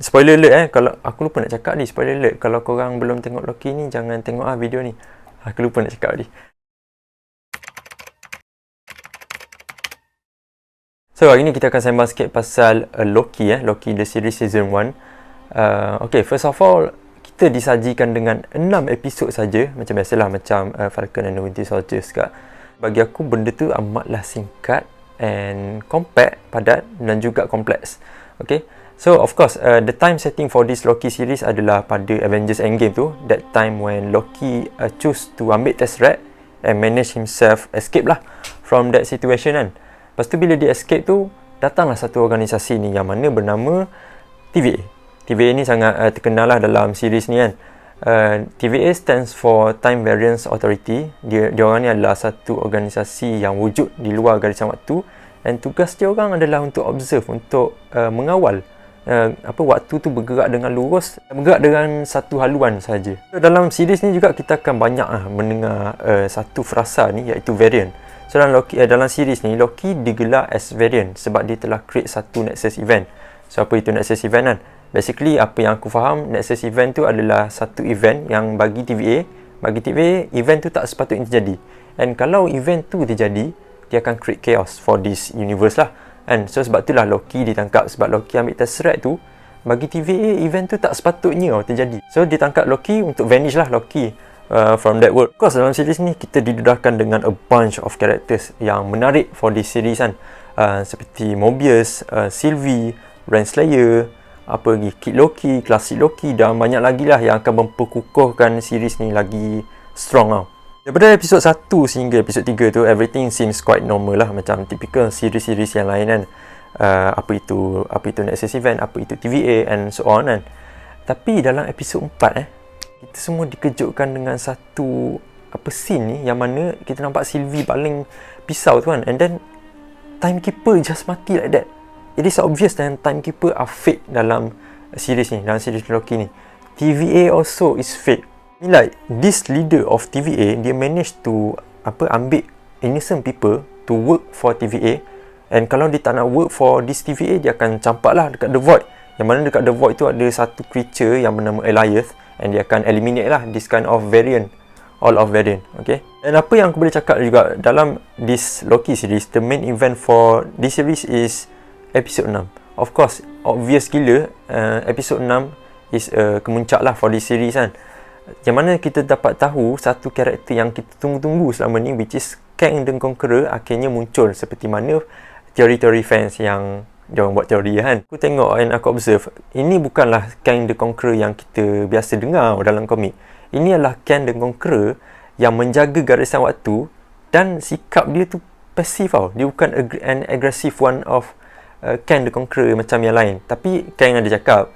Spoiler alert kalau aku lupa nak cakap ni, spoiler alert. Kalau korang belum tengok Loki ni, jangan tengok video ni. Aku lupa nak cakap ni. So hari ni kita akan sembang sikit pasal Loki Loki the series season 1. Okay, first of all, kita disajikan dengan 6 episod saja, macam biasalah, macam Falcon and the Winter Soldier kat. Bagi aku benda tu amatlah singkat and compact, padat dan juga kompleks. Okay, so of course the time setting for this Loki series adalah pada Avengers Endgame tu, that time when Loki choose to ambil Tesseract and manage himself escape lah from that situation kan. Lepas tu bila dia escape tu, datanglah satu organisasi ni yang mana bernama TVA. TVA ni sangat terkenal lah dalam series ni kan. TVA stands for Time Variance Authority. Dia orang ni adalah satu organisasi yang wujud di luar garisan waktu, dan tugas dia orang adalah untuk observe, untuk mengawal waktu tu bergerak dengan lurus, bergerak dengan satu haluan saja. Dalam series ni juga kita akan banyak mendengar satu frasa ni, iaitu variant. So dalam series ni, Loki digelar as variant sebab dia telah create satu Nexus event. So apa itu Nexus event kan? Basically apa yang aku faham, Nexus event tu adalah satu event yang bagi TVA, event tu tak sepatutnya terjadi. And kalau event tu terjadi, dia akan create chaos for this universe lah. And so sebab itulah Loki ditangkap, sebab Loki ambil Tesseract tu, bagi TVA event tu tak sepatutnya terjadi. So ditangkap Loki untuk vanish lah Loki from that world. Of course dalam series ni kita didedahkan dengan a bunch of characters yang menarik for this series kan. Seperti Mobius, Sylvie, Renslayer, apa lagi, Kid Loki, Classic Loki dan banyak lagi lah yang akan memperkukuhkan series ni lagi strong tau. Daripada episod 1 sehingga episod 3 tu, everything seems quite normal lah, macam typical series-series yang lain kan. Apa itu Nexus event, apa itu TVA and so on kan. Tapi dalam episod 4 kita semua dikejutkan dengan satu scene ni yang mana kita nampak Sylvie paling pisau tu kan, and then Timekeeper just mati like that. It is obvious that Timekeeper are fake dalam series ni, dalam series Loki ni. TVA also is fake. Like this leader of TVA, dia manage to ambil innocent people to work for TVA, and kalau dia tak nak work for this TVA, dia akan campak lah dekat The Void. Yang mana dekat The Void tu ada satu creature yang bernama Eliath, and dia akan eliminate lah this kind of variant, all of variant. Okay, dan apa yang aku boleh cakap juga dalam this Loki series, the main event for this series is episode 6. Of course, obvious gila, episode 6 is kemuncak lah for this series kan. Yang mana kita dapat tahu satu karakter yang kita tunggu-tunggu selama ni, which is Kang the Conqueror, akhirnya muncul seperti mana teori-teori fans yang diorang buat teori kan. Aku tengok and aku observe, ini bukanlah Kang the Conqueror yang kita biasa dengar dalam komik. Ini adalah Kang the Conqueror yang menjaga garisan waktu, dan sikap dia tu pasif tau. Dia bukan an aggressive one of Kang the Conqueror macam yang lain. Tapi Kang ada cakap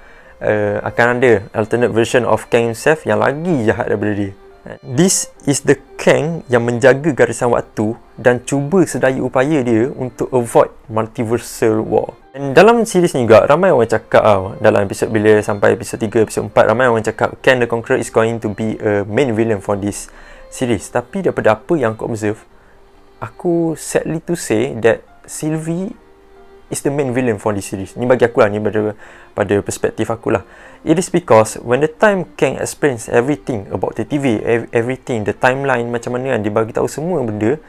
akan ada alternate version of Kang himself yang lagi jahat daripada dia. This is the Kang yang menjaga garisan waktu dan cuba sedaya upaya dia untuk avoid multiversal war. Dan dalam series ni juga, ramai orang cakap dalam episod bila sampai episod 3, episod 4, ramai orang cakap Kang the Conqueror is going to be a main villain for this series. Tapi daripada apa yang aku observe, aku sadly to say that Sylvie is the main villain for this series. Ni bagi aku lah, ni pada perspektif aku lah. It is because when the time Kang explains everything about the TV, everything, the timeline macam mana kan, dia bagi tahu semua benda,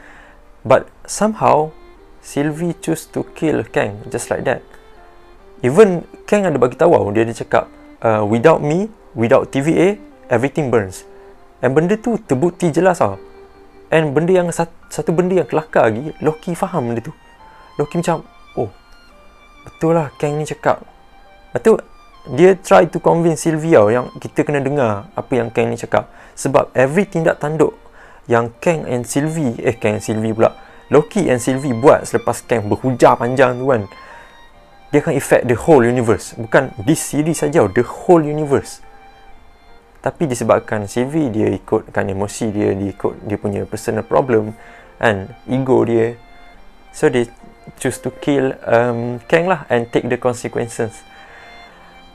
but somehow Sylvie choose to kill Kang just like that. Even Kang ada bagi tahu, dia cakap without me, without TVA, everything burns. And benda tu terbukti jelas tau. And benda yang satu benda yang kelakar lagi, Loki faham benda tu. Loki macam, oh betul lah Kang ni cakap. Lepas tu dia try to convince Sylvie yang kita kena dengar apa yang Kang ni cakap. Sebab every tindak tanduk yang Loki and Sylvie buat selepas Kang berhujah panjang tu kan, dia akan affect the whole universe. Bukan this series saja, the whole universe. Tapi disebabkan Sylvie dia ikutkan emosi dia, dia punya personal problem and ego dia, so dia choose to kill Kang lah and take the consequences.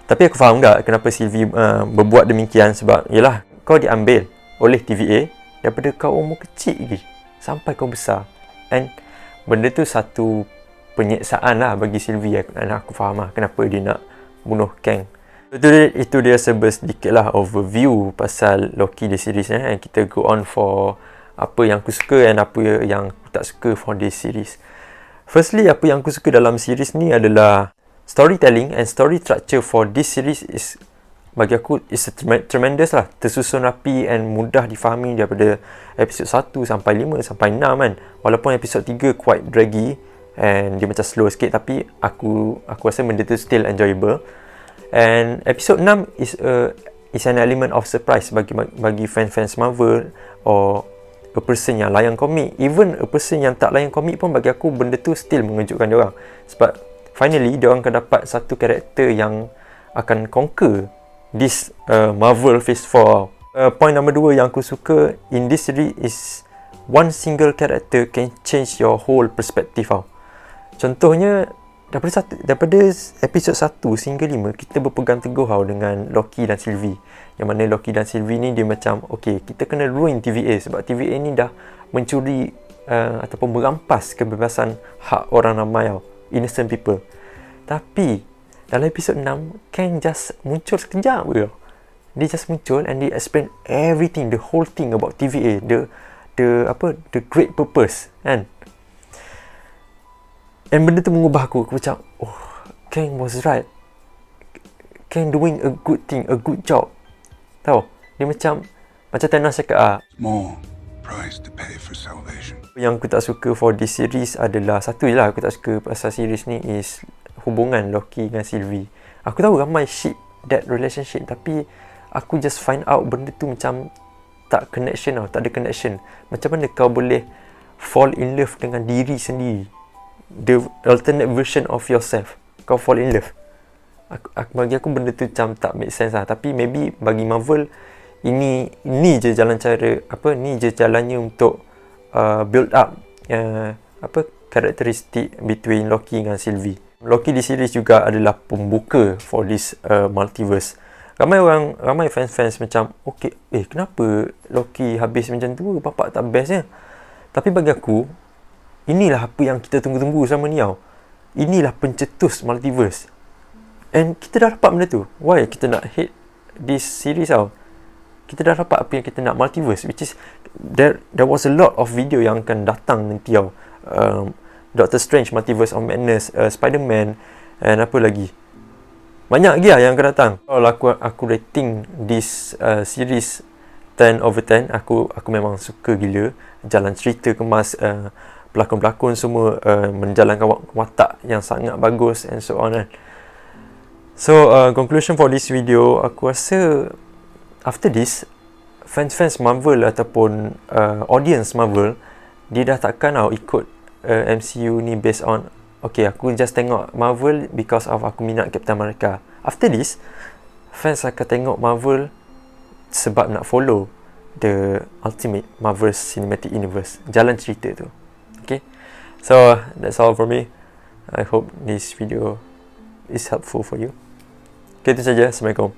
Tapi aku faham tak kenapa Sylvie berbuat demikian. Sebab yelah, kau diambil oleh TVA daripada kau umur kecil lagi sampai kau besar, and benda tu satu penyiksaan lah bagi Sylvie. Dan aku faham lah kenapa dia nak bunuh Kang Itu dia sedikit lah overview pasal Loki the series and kita go on for apa yang aku suka dan apa yang aku tak suka for this series. Firstly, apa yang aku suka dalam series ni adalah storytelling and story structure for this series is, bagi aku, is tremendous lah. Tersusun rapi and mudah difahami daripada episod 1 sampai 5 sampai 6 kan. Walaupun episod 3 quite draggy and dia macam slow sikit, tapi aku rasa benda tu still enjoyable. And episod 6 is an element of surprise bagi fans Marvel or a person yang layan komik. Even a person yang tak layan komik pun, bagi aku benda tu still mengejutkan dia orang. Sebab finally dia orang akan dapat satu karakter yang akan conquer this Marvel Phase 4. Point number 2 yang aku suka in this series is one single character can change your whole perspective tau. Contohnya daripada episod 1 sehingga 5 kita berpegang teguh tau dengan Loki dan Sylvie. Yang mana Loki dan Sylvie ni dia macam okay, kita kena ruin TVA sebab TVA ni dah mencuri ataupun merampas kebebasan hak orang ramai tau, innocent people. Tapi dalam episod 6 Kang just muncul sekejap je. Dia just muncul and dia explain everything, the whole thing about TVA, the great purpose kan. And benda tu mengubah aku macam, oh, Kang was right. Kang doing a good thing, a good job. Tahu? Dia macam Thanos cakap small price to pay for salvation. Yang aku tak suka for this series adalah, satu je lah aku tak suka pasal series ni is hubungan Loki dengan Sylvie. Aku tahu ramai ship that relationship, tapi aku just find out benda tu macam tak connection tau, tak ada connection. Macam mana kau boleh fall in love dengan diri sendiri, the alternate version of yourself, kau fall in love. Bagi aku benda tu macam tak make sense lah. Tapi maybe bagi Marvel ini je jalan cara, ni je jalannya untuk build up karakteristik between Loki dengan Sylvie. Loki di series juga adalah pembuka for this multiverse. Ramai fans macam okay, kenapa Loki habis macam tu, bapak tak bestnya. Tapi bagi aku, inilah apa yang kita tunggu-tunggu selama ni tau. Inilah pencetus multiverse. And kita dah dapat benda tu. Why kita nak hate this series tau? Kita dah dapat apa yang kita nak, multiverse, which is there was a lot of video yang akan datang nanti tau. Doctor Strange, Multiverse of Madness, Spider-Man, and apa lagi, banyak lagi lah yang akan datang. Kalau aku rating this series 10 over 10, aku memang suka gila. Jalan cerita kemas, pelakon-pelakon semua menjalankan watak yang sangat bagus and so on kan. So conclusion for this video, aku rasa after this, fans Marvel ataupun audience Marvel, dia dah takkan ikut MCU ni based on okay, aku just tengok Marvel because of aku minat Captain America. After this, fans akan tengok Marvel sebab nak follow the ultimate Marvel Cinematic Universe, jalan cerita tu. Okay, so that's all for me. I hope this video is helpful for you. Okay, itu saja. Assalamualaikum.